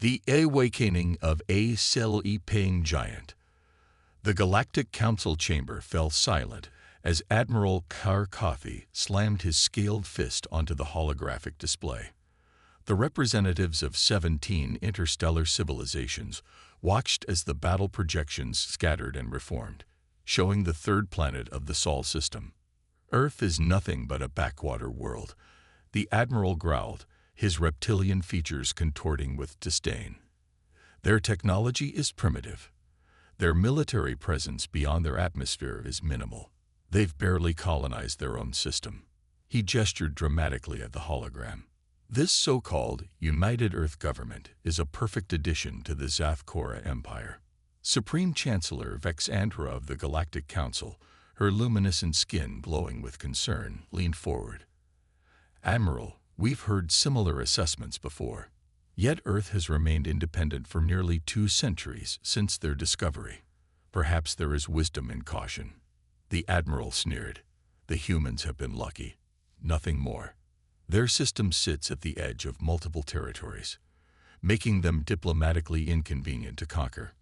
The awakening of a sleeping giant. The Galactic Council chamber fell silent as Admiral Karkathy slammed his scaled fist onto the holographic display. The representatives of 17 interstellar civilizations watched as the battle projections scattered and reformed, showing the third planet of the Sol system. Earth is nothing but a backwater world, the Admiral growled, his reptilian features contorting with disdain. Their technology is primitive. Their military presence beyond their atmosphere is minimal. They've barely colonized their own system. He gestured dramatically at the hologram. This so-called United Earth government is a perfect addition to the Zathkora Empire. Supreme Chancellor Vexandra of the Galactic Council, her luminescent skin glowing with concern, leaned forward. Admiral, we've heard similar assessments before. Yet Earth has remained independent for nearly 2 centuries since their discovery. Perhaps there is wisdom in caution. The Admiral sneered. The humans have been lucky. Nothing more. Their system sits at the edge of multiple territories, making them diplomatically inconvenient to conquer.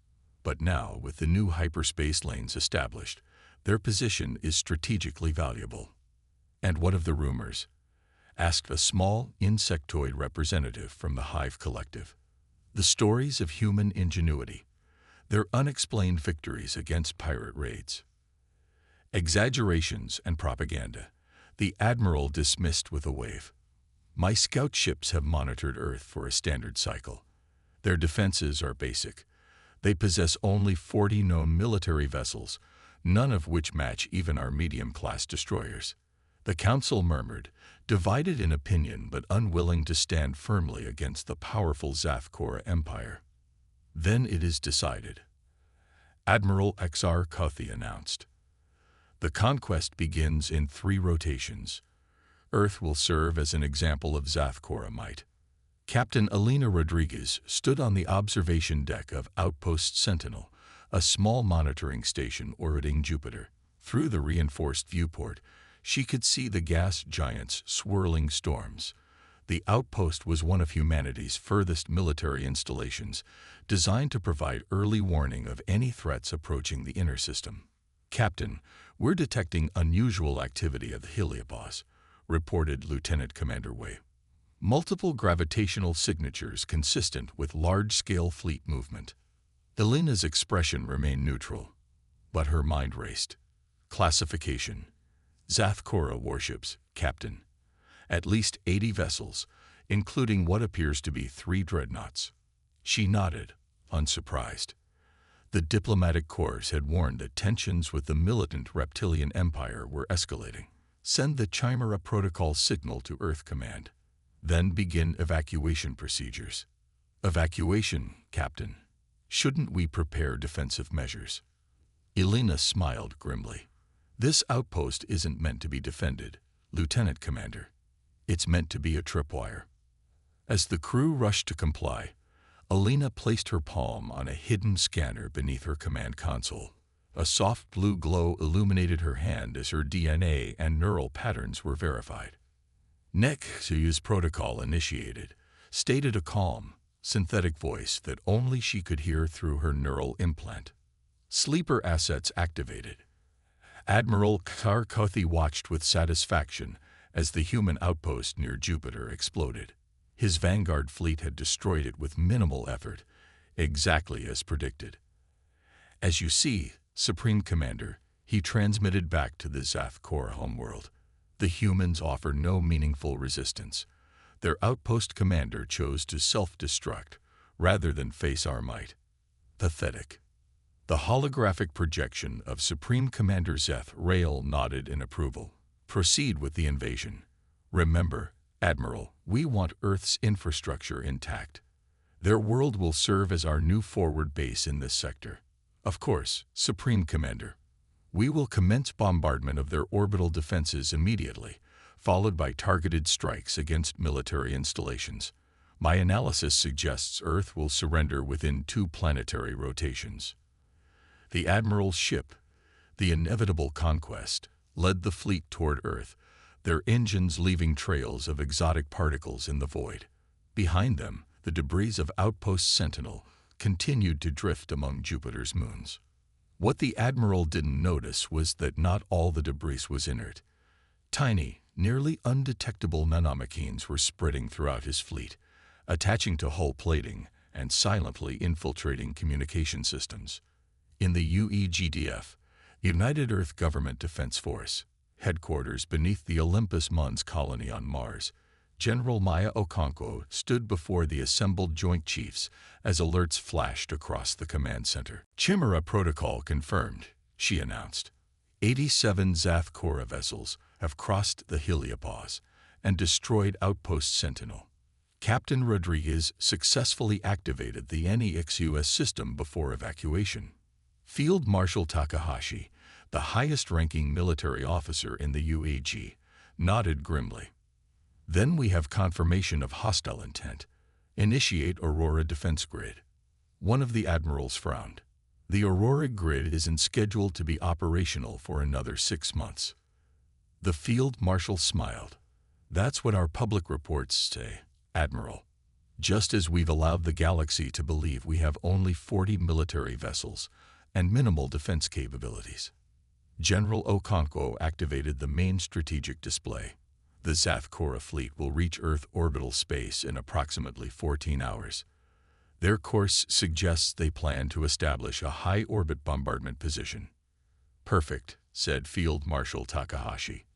But now, with the new hyperspace lanes established, their position is strategically valuable. And what of the rumors? Asked a small, insectoid representative from the Hive Collective. The stories of human ingenuity, their unexplained victories against pirate raids. Exaggerations and propaganda, the Admiral dismissed with a wave. My scout ships have monitored Earth for a standard cycle. Their defenses are basic. They possess only 40 known military vessels, none of which match even our medium-class destroyers. The Council murmured, divided in opinion but unwilling to stand firmly against the powerful Zathkora Empire. Then it is decided. Admiral XR Kuthi announced. The conquest begins in 3 rotations. Earth will serve as an example of Zathkora might. Captain Alina Rodriguez stood on the observation deck of Outpost Sentinel, a small monitoring station orbiting Jupiter. Through the reinforced viewport, she could see the gas giants' swirling storms. The outpost was one of humanity's furthest military installations, designed to provide early warning of any threats approaching the inner system. Captain, we're detecting unusual activity at the heliopause, reported Lieutenant Commander Wei. Multiple gravitational signatures consistent with large-scale fleet movement. Alina's expression remained neutral, but her mind raced. Classification. Zathkora warships, Captain. At least 80 vessels, including what appears to be 3 dreadnoughts. She nodded, unsurprised. The diplomatic corps had warned that tensions with the militant reptilian empire were escalating. Send the Chimera Protocol signal to Earth Command. Then begin evacuation procedures. Evacuation, Captain. Shouldn't we prepare defensive measures? Elena smiled grimly. This outpost isn't meant to be defended, Lieutenant Commander. It's meant to be a tripwire. As the crew rushed to comply, Alina placed her palm on a hidden scanner beneath her command console. A soft blue glow illuminated her hand as her DNA and neural patterns were verified. Soyuz protocol initiated, stated a calm, synthetic voice that only she could hear through her neural implant. Sleeper assets activated. Admiral Karkathy watched with satisfaction as the human outpost near Jupiter exploded. His Vanguard fleet had destroyed it with minimal effort, exactly as predicted. As you see, Supreme Commander, he transmitted back to the Zathkora homeworld. The humans offer no meaningful resistance. Their outpost commander chose to self-destruct rather than face our might. Pathetic. The holographic projection of Supreme Commander Zeth Rael nodded in approval. Proceed with the invasion. Remember, Admiral, we want Earth's infrastructure intact. Their world will serve as our new forward base in this sector. Of course, Supreme Commander. We will commence bombardment of their orbital defenses immediately, followed by targeted strikes against military installations. My analysis suggests Earth will surrender within 2 planetary rotations. The Admiral's ship, the inevitable conquest, led the fleet toward Earth, their engines leaving trails of exotic particles in the void. Behind them, the debris of Outpost Sentinel continued to drift among Jupiter's moons. What the Admiral didn't notice was that not all the debris was inert. Tiny, nearly undetectable nanomachines were spreading throughout his fleet, attaching to hull plating and silently infiltrating communication systems. In the UEGDF, United Earth Government Defense Force, headquarters beneath the Olympus Mons colony on Mars, General Maya Okonkwo stood before the assembled Joint Chiefs as alerts flashed across the command center. Chimera Protocol confirmed, she announced. 87 Zath-Kora vessels have crossed the heliopause and destroyed Outpost Sentinel. Captain Rodriguez successfully activated the NEXUS system before evacuation. Field Marshal Takahashi, the highest-ranking military officer in the UAG, nodded grimly. Then we have confirmation of hostile intent. Initiate Aurora Defense Grid. One of the admirals frowned. The Aurora Grid isn't scheduled to be operational for another 6 months. The Field Marshal smiled. That's what our public reports say, Admiral. Just as we've allowed the galaxy to believe we have only 40 military vessels and minimal defense capabilities. General Okonkwo activated the main strategic display. The Zath-Kora fleet will reach Earth orbital space in approximately 14 hours. Their course suggests they plan to establish a high-orbit bombardment position. Perfect, said Field Marshal Takahashi.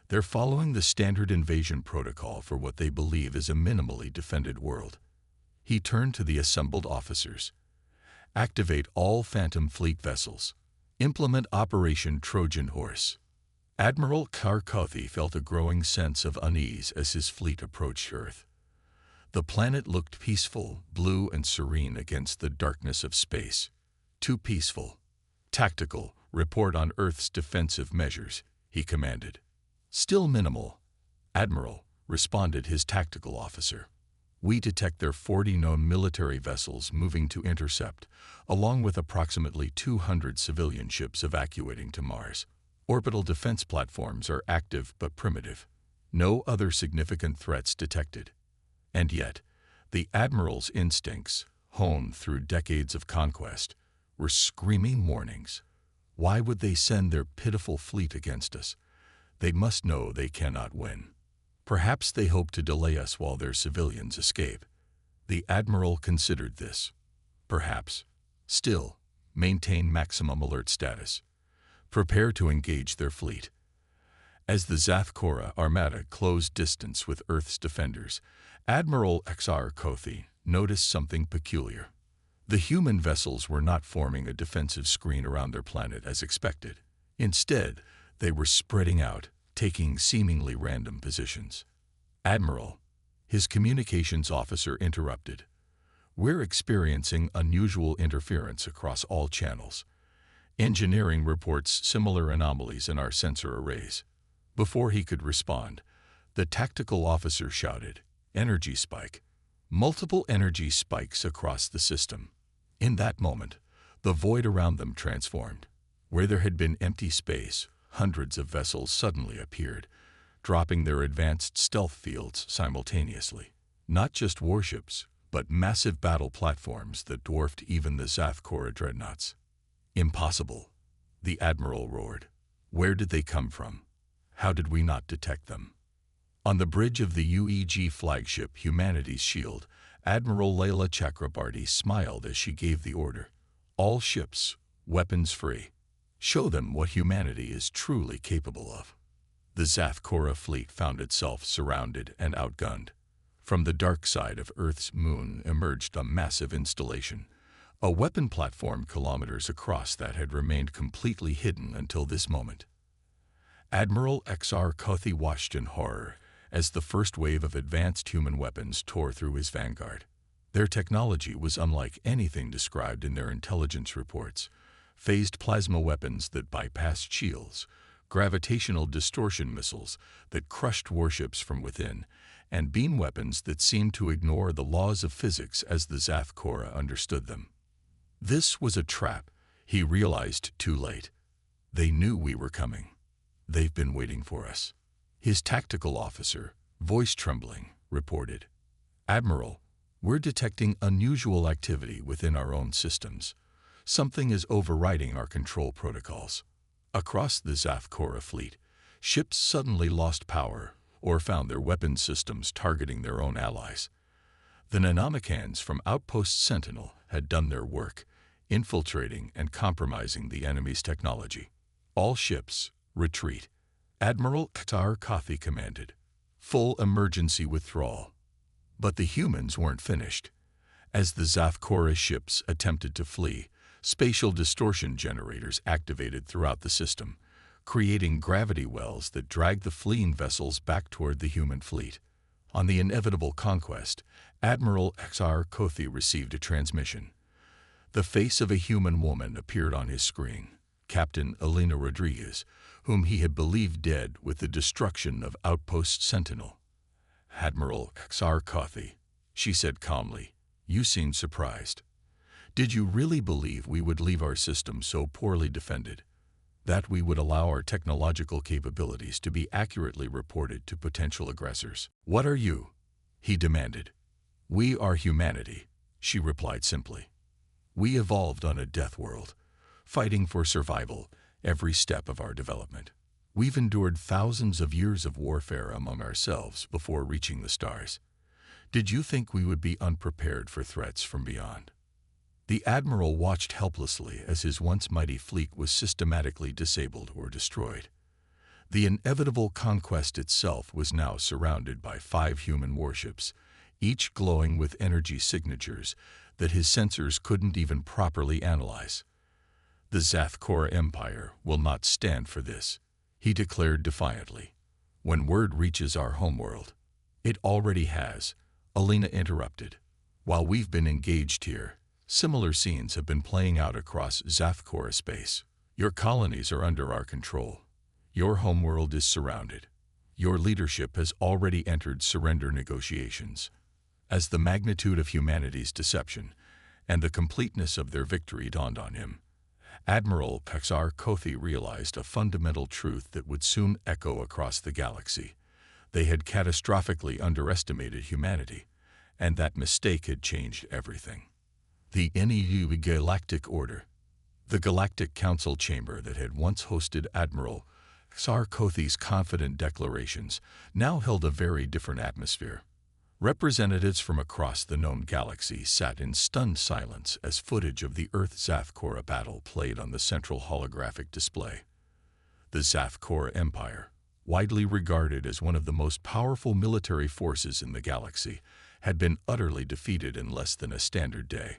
They're following the standard invasion protocol for what they believe is a minimally defended world. He turned to the assembled officers. Activate all Phantom Fleet vessels. Implement Operation Trojan Horse. Admiral Karkothi felt a growing sense of unease as his fleet approached Earth. The planet looked peaceful, blue and serene against the darkness of space. Too peaceful. Tactical, report on Earth's defensive measures, he commanded. Still minimal, Admiral, responded his tactical officer. We detect their 40 known military vessels moving to intercept, along with approximately 200 civilian ships evacuating to Mars. Orbital defense platforms are active but primitive. No other significant threats detected. And yet, the Admiral's instincts, honed through decades of conquest, were screaming warnings. Why would they send their pitiful fleet against us? They must know they cannot win. Perhaps they hope to delay us while their civilians escape. The Admiral considered this. Perhaps. Still, maintain maximum alert status. Prepare to engage their fleet. As the Zath-Kora armada closed distance with Earth's defenders, Admiral XR Kothi noticed something peculiar. The human vessels were not forming a defensive screen around their planet as expected. Instead, they were spreading out, taking seemingly random positions. Admiral, his communications officer interrupted. We're experiencing unusual interference across all channels. Engineering reports similar anomalies in our sensor arrays. Before he could respond, the tactical officer shouted, "Energy spike." Multiple energy spikes across the system. In that moment, the void around them transformed. Where there had been empty space, hundreds of vessels suddenly appeared, dropping their advanced stealth fields simultaneously. Not just warships, but massive battle platforms that dwarfed even the Zath-Kora dreadnoughts. Impossible, the Admiral roared. Where did they come from? How did we not detect them? On the bridge of the UEG flagship Humanity's Shield, Admiral Layla Chakrabarty smiled as she gave the order. All ships, weapons free. Show them what humanity is truly capable of. The Zath-Kora fleet found itself surrounded and outgunned. From the dark side of Earth's moon emerged a massive installation, a weapon platform kilometers across that had remained completely hidden until this moment. Admiral XR Kothi watched in horror as the first wave of advanced human weapons tore through his vanguard. Their technology was unlike anything described in their intelligence reports. Phased plasma weapons that bypassed shields, gravitational distortion missiles that crushed warships from within, and beam weapons that seemed to ignore the laws of physics as the Zath-Kora understood them. This was a trap, he realized too late. They knew we were coming. They've been waiting for us. His tactical officer, voice trembling, reported. Admiral, We're detecting unusual activity within our own systems. Something is overriding our control protocols. Across the Zathkora fleet, ships suddenly lost power or found their weapon systems targeting their own allies. The Nanomechans from Outpost Sentinel had done their work, infiltrating and compromising the enemy's technology. All ships, retreat. Admiral Ktar Kothi commanded. Full emergency withdrawal. But the humans weren't finished. As the Zathkora ships attempted to flee, spatial distortion generators activated throughout the system, creating gravity wells that dragged the fleeing vessels back toward the human fleet. On the inevitable conquest, Admiral Ktar Kothi received a transmission. The face of a human woman appeared on his screen, Captain Elena Rodriguez, whom he had believed dead with the destruction of Outpost Sentinel. "Admiral Ktar Kothi," she said calmly, "you seem surprised. Did you really believe we would leave our system so poorly defended? That we would allow our technological capabilities to be accurately reported to potential aggressors?" "What are you?" he demanded. "We are humanity," she replied simply. "We evolved on a death world, fighting for survival every step of our development. We've endured thousands of years of warfare among ourselves before reaching the stars. Did you think we would be unprepared for threats from beyond?" The Admiral watched helplessly as his once mighty fleet was systematically disabled or destroyed. The inevitable conquest itself was now surrounded by 5 human warships, each glowing with energy signatures that his sensors couldn't even properly analyze. "The Zathkora Empire will not stand for this," he declared defiantly. "When word reaches our homeworld—" "It already has," Elena interrupted. "While we've been engaged here, similar scenes have been playing out across Zathkora space. Your colonies are under our control. Your homeworld is surrounded. Your leadership has already entered surrender negotiations." As the magnitude of humanity's deception and the completeness of their victory dawned on him, Admiral Ktar Kothi realized a fundamental truth that would soon echo across the galaxy. They had catastrophically underestimated humanity, and that mistake had changed everything. The Galactic Order, the Galactic Council chamber that had once hosted Admiral Ktar Kothi's confident declarations, now held a very different atmosphere. Representatives from across the known galaxy sat in stunned silence as footage of the Earth-Zathkora battle played on the central holographic display. The Zathkora Empire, widely regarded as one of the most powerful military forces in the galaxy, had been utterly defeated in less than a standard day.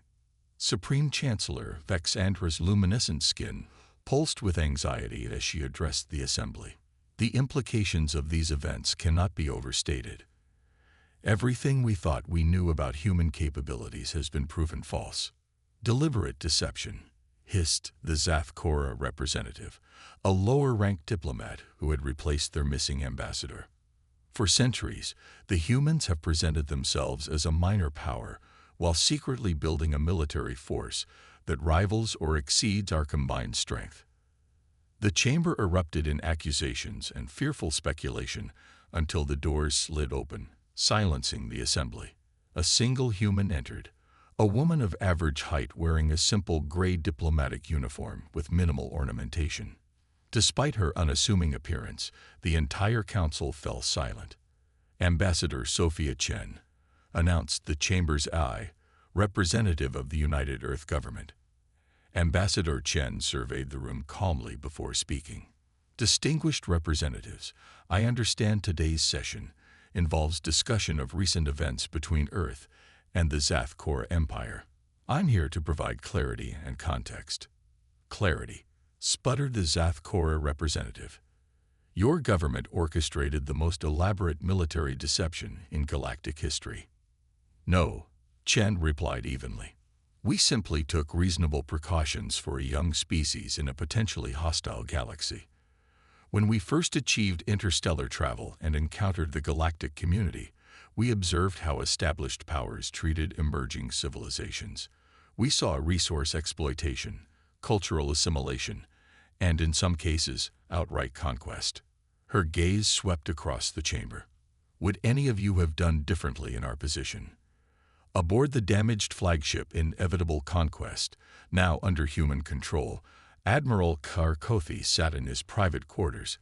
Supreme Chancellor Vexandra's luminescent skin pulsed with anxiety as she addressed the assembly. The implications of these events cannot be overstated. Everything we thought we knew about human capabilities has been proven false. Deliberate deception, hissed the Zathkora representative, a lower-ranked diplomat who had replaced their missing ambassador. For centuries, the humans have presented themselves as a minor power while secretly building a military force that rivals or exceeds our combined strength. The chamber erupted in accusations and fearful speculation until the doors slid open, silencing the assembly. A single human entered, a woman of average height wearing a simple gray diplomatic uniform with minimal ornamentation. Despite her unassuming appearance, the entire council fell silent. Ambassador Sophia Chen announced the chamber's representative of the United Earth government. Ambassador Chen surveyed the room calmly before speaking. "Distinguished representatives, I understand today's session involves discussion of recent events between Earth and the Zathkora Empire. I'm here to provide clarity and context." "Clarity," sputtered the Zathkora representative. "Your government orchestrated the most elaborate military deception in galactic history." "No," Chen replied evenly. "We simply took reasonable precautions for a young species in a potentially hostile galaxy. When we first achieved interstellar travel and encountered the galactic community, we observed how established powers treated emerging civilizations. We saw resource exploitation, cultural assimilation, and in some cases, outright conquest." Her gaze swept across the chamber. "Would any of you have done differently in our position?" Aboard the damaged flagship Inevitable Conquest, now under human control, Admiral Karkothi sat in his private quarters,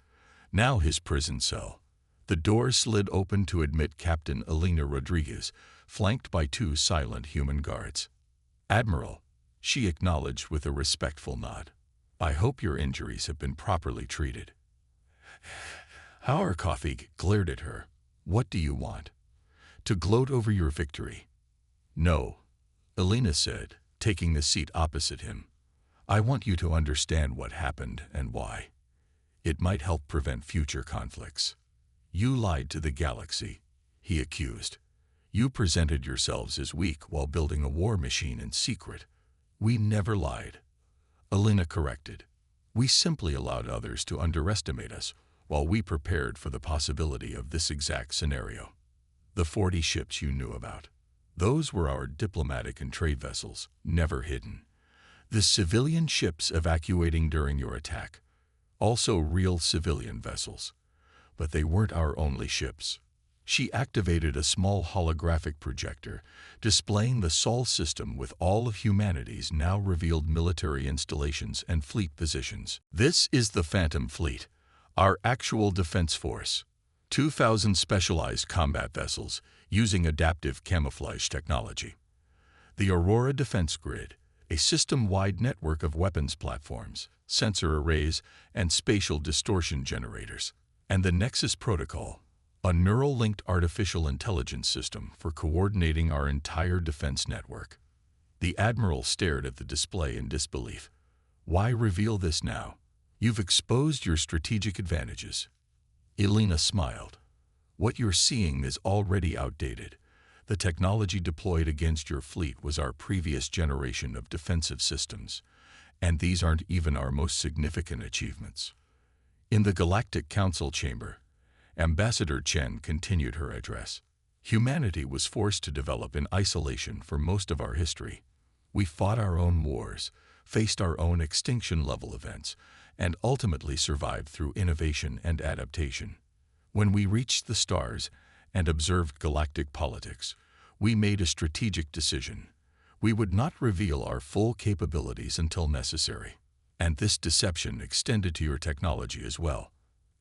now his prison cell. The door slid open to admit Captain Elena Rodriguez, flanked by two silent human guards. "Admiral," she acknowledged with a respectful nod. "I hope your injuries have been properly treated." Karkothi glared at her. "What do you want? To gloat over your victory?" "No," Elena said, taking the seat opposite him. "I want you to understand what happened and why. It might help prevent future conflicts. You lied to the galaxy," he accused. "You presented yourselves as weak while building a war machine in secret." "We never lied," Elena corrected. "We simply allowed others to underestimate us while we prepared for the possibility of this exact scenario. The 40 ships you knew about, those were our diplomatic and trade vessels, never hidden. The civilian ships evacuating during your attack, also real civilian vessels. But they weren't our only ships." She activated a small holographic projector, displaying the Sol system with all of humanity's now revealed military installations and fleet positions. "This is the Phantom Fleet, our actual defense force. 2,000 specialized combat vessels using adaptive camouflage technology. The Aurora Defense Grid, a system-wide network of weapons platforms, sensor arrays, and spatial distortion generators. And the Nexus Protocol, a neural-linked artificial intelligence system for coordinating our entire defense network." The Admiral stared at the display in disbelief. "Why reveal this now? You've exposed your strategic advantages." Elena smiled. "What you're seeing is already outdated. The technology deployed against your fleet was our previous generation of defensive systems, and these aren't even our most significant achievements." In the Galactic Council chamber, Ambassador Chen continued her address. "Humanity was forced to develop in isolation for most of our history. We fought our own wars, faced our own extinction-level events, and ultimately survived through innovation and adaptation. When we reached the stars and observed galactic politics, we made a strategic decision. We would not reveal our full capabilities until necessary. And this deception extended to your technology as well,"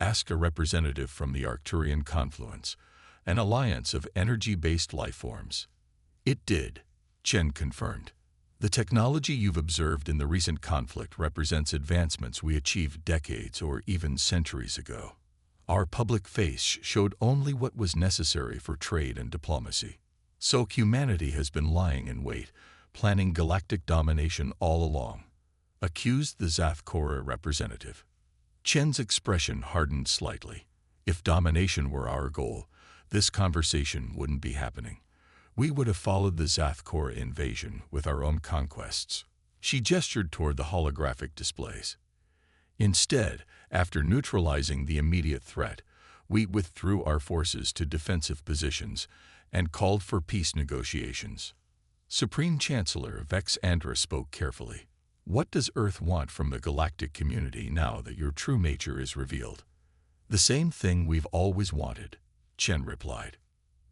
asked a representative from the Arcturian Confluence, an alliance of energy-based life forms. "It did," Chen confirmed. "The technology you've observed in the recent conflict represents advancements we achieved decades or even centuries ago. Our public face showed only what was necessary for trade and diplomacy. So humanity has been lying in wait, planning galactic domination all along," accused the Zathkora representative. Chen's expression hardened slightly. "If domination were our goal, this conversation wouldn't be happening. We would have followed the Zathkora invasion with our own conquests." She gestured toward the holographic displays. "Instead, after neutralizing the immediate threat, we withdrew our forces to defensive positions and called for peace negotiations." Supreme Chancellor Vex Andra spoke carefully. "What does Earth want from the galactic community now that your true nature is revealed?" "The same thing we've always wanted," Chen replied.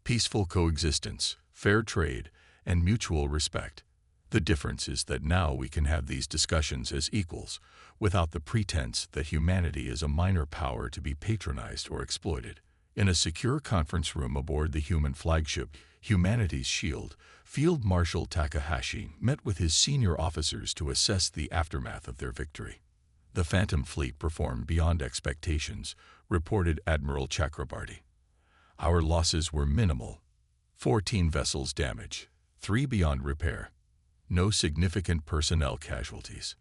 "Peaceful coexistence, fair trade, and mutual respect. The difference is that now we can have these discussions as equals, without the pretense that humanity is a minor power to be patronized or exploited." In a secure conference room aboard the human flagship, Humanity's Shield, Field Marshal Takahashi met with his senior officers to assess the aftermath of their victory. "The Phantom Fleet performed beyond expectations," reported Admiral Chakrabarty. "Our losses were minimal. 14 vessels damaged, 3 beyond repair. No significant personnel casualties."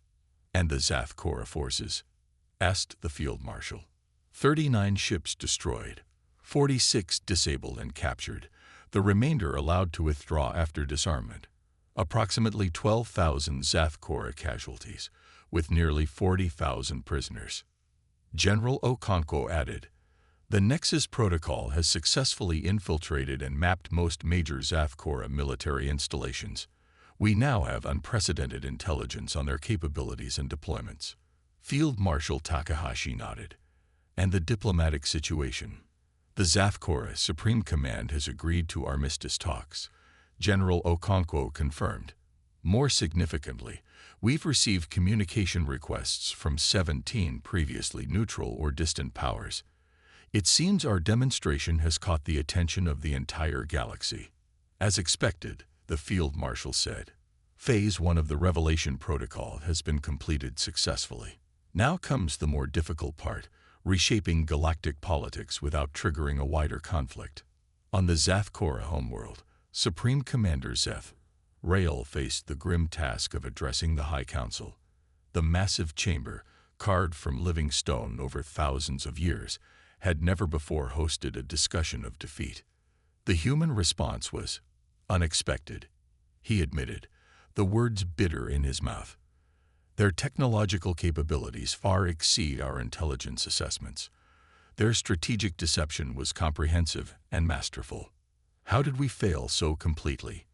"And the Zathkora forces?" asked the Field Marshal. 39 ships destroyed, 46 disabled and captured, the remainder allowed to withdraw after disarmament. Approximately 12,000 Zathkora casualties, with nearly 40,000 prisoners. General Okonkwo added, "The Nexus Protocol has successfully infiltrated and mapped most major Zathkora military installations. We now have unprecedented intelligence on their capabilities and deployments." Field Marshal Takahashi nodded. "And the diplomatic situation? The Zathkora Supreme Command has agreed to armistice talks, General Okonkwo confirmed. More significantly, we've received communication requests from 17 previously neutral or distant powers. It seems our demonstration has caught the attention of the entire galaxy. As expected, the Field Marshal said, Phase 1 of the Revelation Protocol has been completed successfully. Now comes the more difficult part, reshaping galactic politics without triggering a wider conflict. On the Zathkora homeworld, Supreme Commander Zeth Rael faced the grim task of addressing the High Council. The massive chamber, carved from living stone over thousands of years, had never before hosted a discussion of defeat. The human response was unexpected. He admitted, the words bitter in his mouth. Their technological capabilities far exceed our intelligence assessments. Their strategic deception was comprehensive and masterful. How did we fail so completely?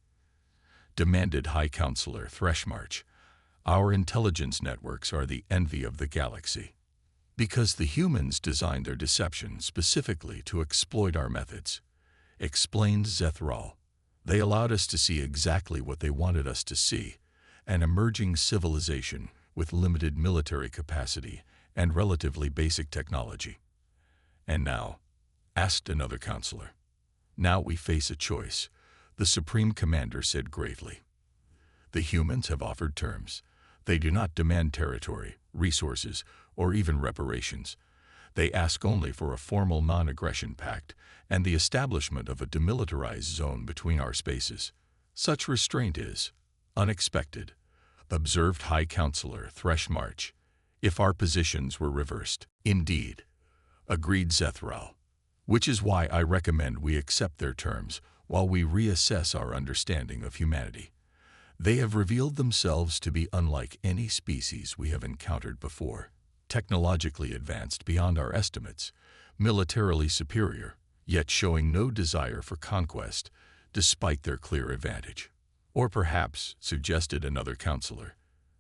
Demanded High Counselor Threshmarch. Our intelligence networks are the envy of the galaxy. Because the humans designed their deception specifically to exploit our methods, explained Zethral. They allowed us to see exactly what they wanted us to see, an emerging civilization with limited military capacity and relatively basic technology. And now, asked another counselor. Now we face a choice, the Supreme Commander said gravely. The humans have offered terms. They do not demand territory, resources, or even reparations. They ask only for a formal non-aggression pact and the establishment of a demilitarized zone between our spaces. Such restraint is unexpected, observed High Counselor Threshmarch, if our positions were reversed. Indeed, agreed Zethral, which is why I recommend we accept their terms while we reassess our understanding of humanity. They have revealed themselves to be unlike any species we have encountered before, technologically advanced beyond our estimates, militarily superior, yet showing no desire for conquest despite their clear advantage. Or perhaps, suggested another counselor,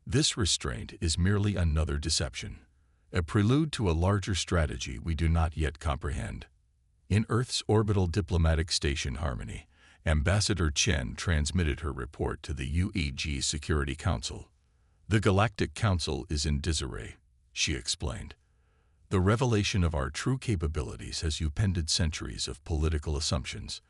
this restraint is merely another deception, a prelude to a larger strategy we do not yet comprehend. In Earth's orbital diplomatic station Harmony, Ambassador Chen transmitted her report to the UEG Security Council. The Galactic Council is in disarray, she explained. The revelation of our true capabilities has upended centuries of political assumptions.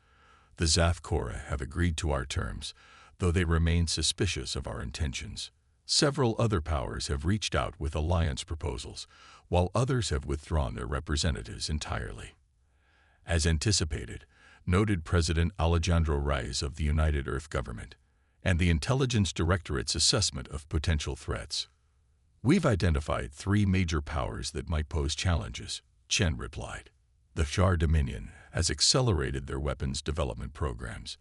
The Zathkora have agreed to our terms, though they remain suspicious of our intentions. Several other powers have reached out with alliance proposals, while others have withdrawn their representatives entirely. As anticipated, noted President Alejandro Reyes of the United Earth Government, and the Intelligence Directorate's assessment of potential threats. We've identified 3 major powers that might pose challenges, Chen replied. The Shar Dominion has accelerated their weapons development programs.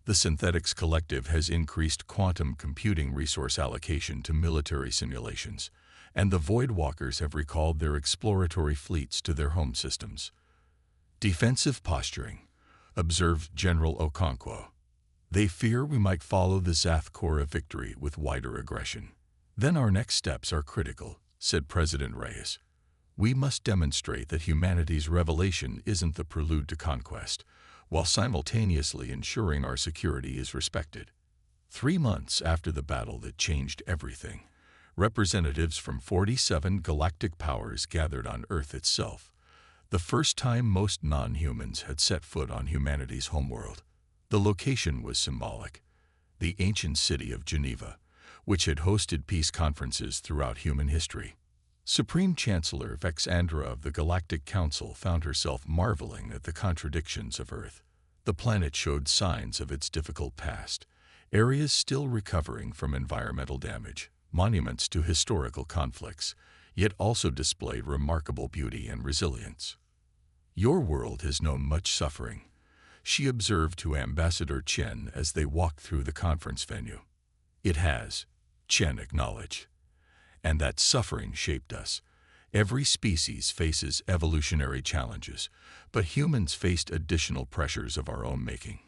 The Synthetics Collective has increased quantum computing resource allocation to military simulations, and the Voidwalkers have recalled their exploratory fleets to their home systems. Defensive posturing, observed General Okonkwo. They fear we might follow the Zathkora victory with wider aggression. Then our next steps are critical, said President Reyes. We must demonstrate that humanity's revelation isn't the prelude to conquest, while simultaneously ensuring our security is respected. 3 months after the battle that changed everything, representatives from 47 galactic powers gathered on Earth itself, the first time most non-humans had set foot on humanity's homeworld. The location was symbolic. The ancient city of Geneva, which had hosted peace conferences throughout human history. Supreme Chancellor Vexandra of the Galactic Council found herself marveling at the contradictions of Earth. The planet showed signs of its difficult past, areas still recovering from environmental damage, monuments to historical conflicts, yet also displayed remarkable beauty and resilience. Your world has known much suffering, she observed to Ambassador Chen as they walked through the conference venue. It has, Chen acknowledged. And that suffering shaped us. Every species faces evolutionary challenges, but humans faced additional pressures of our own making.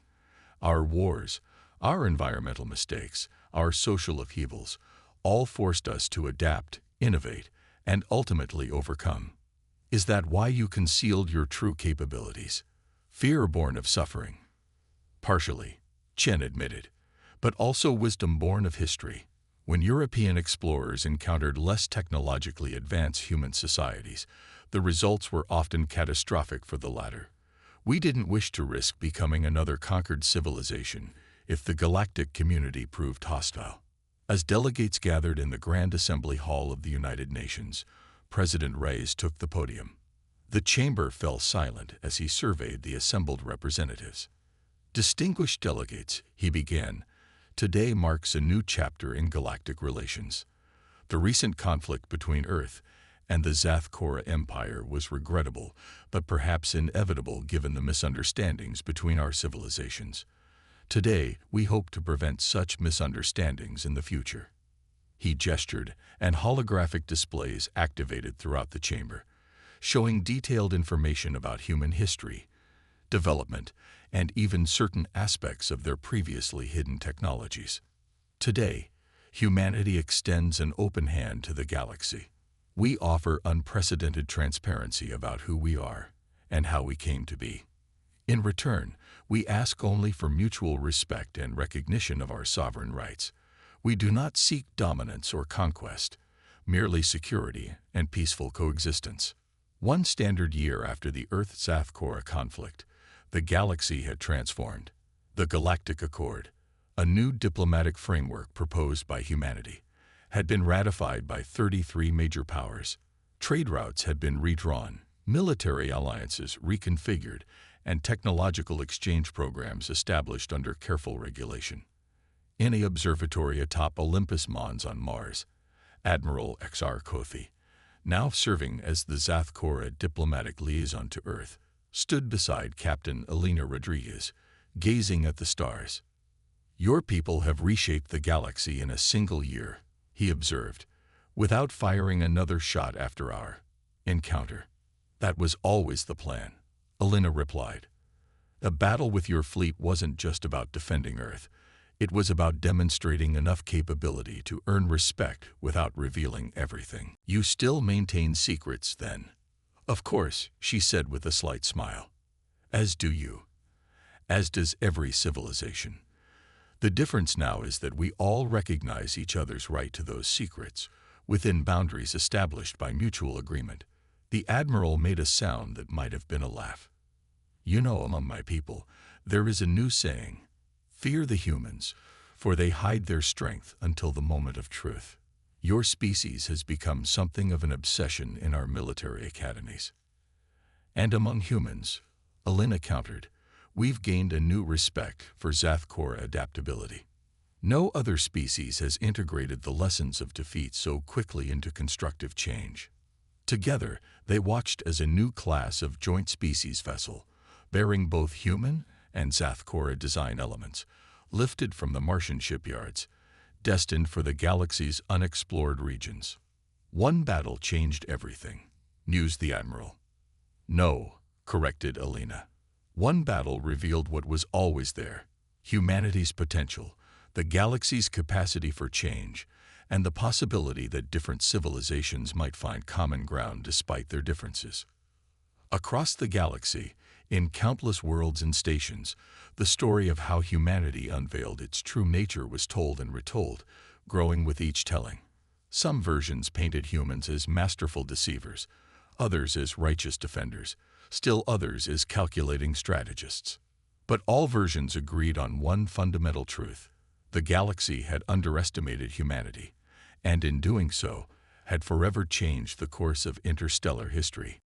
Our wars, our environmental mistakes, our social upheavals, all forced us to adapt, innovate, and ultimately overcome. Is that why you concealed your true capabilities? Fear born of suffering? Partially, Chen admitted, but also wisdom born of history. When European explorers encountered less technologically advanced human societies, the results were often catastrophic for the latter. We didn't wish to risk becoming another conquered civilization if the galactic community proved hostile. As delegates gathered in the Grand Assembly Hall of the United Nations, President Reyes took the podium. The chamber fell silent as he surveyed the assembled representatives. Distinguished delegates, he began, today marks a new chapter in galactic relations. The recent conflict between Earth and the Zathkora Empire was regrettable, but perhaps inevitable given the misunderstandings between our civilizations. Today, we hope to prevent such misunderstandings in the future. He gestured, and holographic displays activated throughout the chamber, showing detailed information about human history, development, and even certain aspects of their previously hidden technologies. Today, humanity extends an open hand to the galaxy. We offer unprecedented transparency about who we are and how we came to be. In return, we ask only for mutual respect and recognition of our sovereign rights. We do not seek dominance or conquest, merely security and peaceful coexistence. One standard year after the Earth-Zathkora conflict, the galaxy had transformed. The Galactic Accord, a new diplomatic framework proposed by humanity, had been ratified by 33 major powers. Trade routes had been redrawn, military alliances reconfigured, and technological exchange programs established under careful regulation. In a observatory atop Olympus Mons on Mars, Admiral XR Kothi, now serving as the Zathkora diplomatic liaison to Earth, stood beside Captain Elena Rodriguez, gazing at the stars. "Your people have reshaped the galaxy in a single year," he observed, "without firing another shot after our encounter." "That was always the plan," Elena replied. "A battle with your fleet wasn't just about defending Earth. It was about demonstrating enough capability to earn respect without revealing everything." "You still maintain secrets, then?" "Of course," she said with a slight smile. "As do you. As does every civilization. The difference now is that we all recognize each other's right to those secrets, within boundaries established by mutual agreement." The Admiral made a sound that might have been a laugh. "You know, among my people, there is a new saying, 'Fear the humans, for they hide their strength until the moment of truth.' Your species has become something of an obsession in our military academies. And among humans," Elena countered, "we've gained a new respect for Zathkora adaptability. No other species has integrated the lessons of defeat so quickly into constructive change." Together, they watched as a new class of joint species vessel, bearing both human and Zathkora design elements, lifted from the Martian shipyards, destined for the galaxy's unexplored regions. "One battle changed everything," mused the Admiral. "No," corrected Elena. "One battle revealed what was always there: humanity's potential, the galaxy's capacity for change, and the possibility that different civilizations might find common ground despite their differences." Across the galaxy, in countless worlds and stations, the story of how humanity unveiled its true nature was told and retold, growing with each telling. Some versions painted humans as masterful deceivers, others as righteous defenders, still others as calculating strategists. But all versions agreed on one fundamental truth: the galaxy had underestimated humanity, and in doing so, had forever changed the course of interstellar history.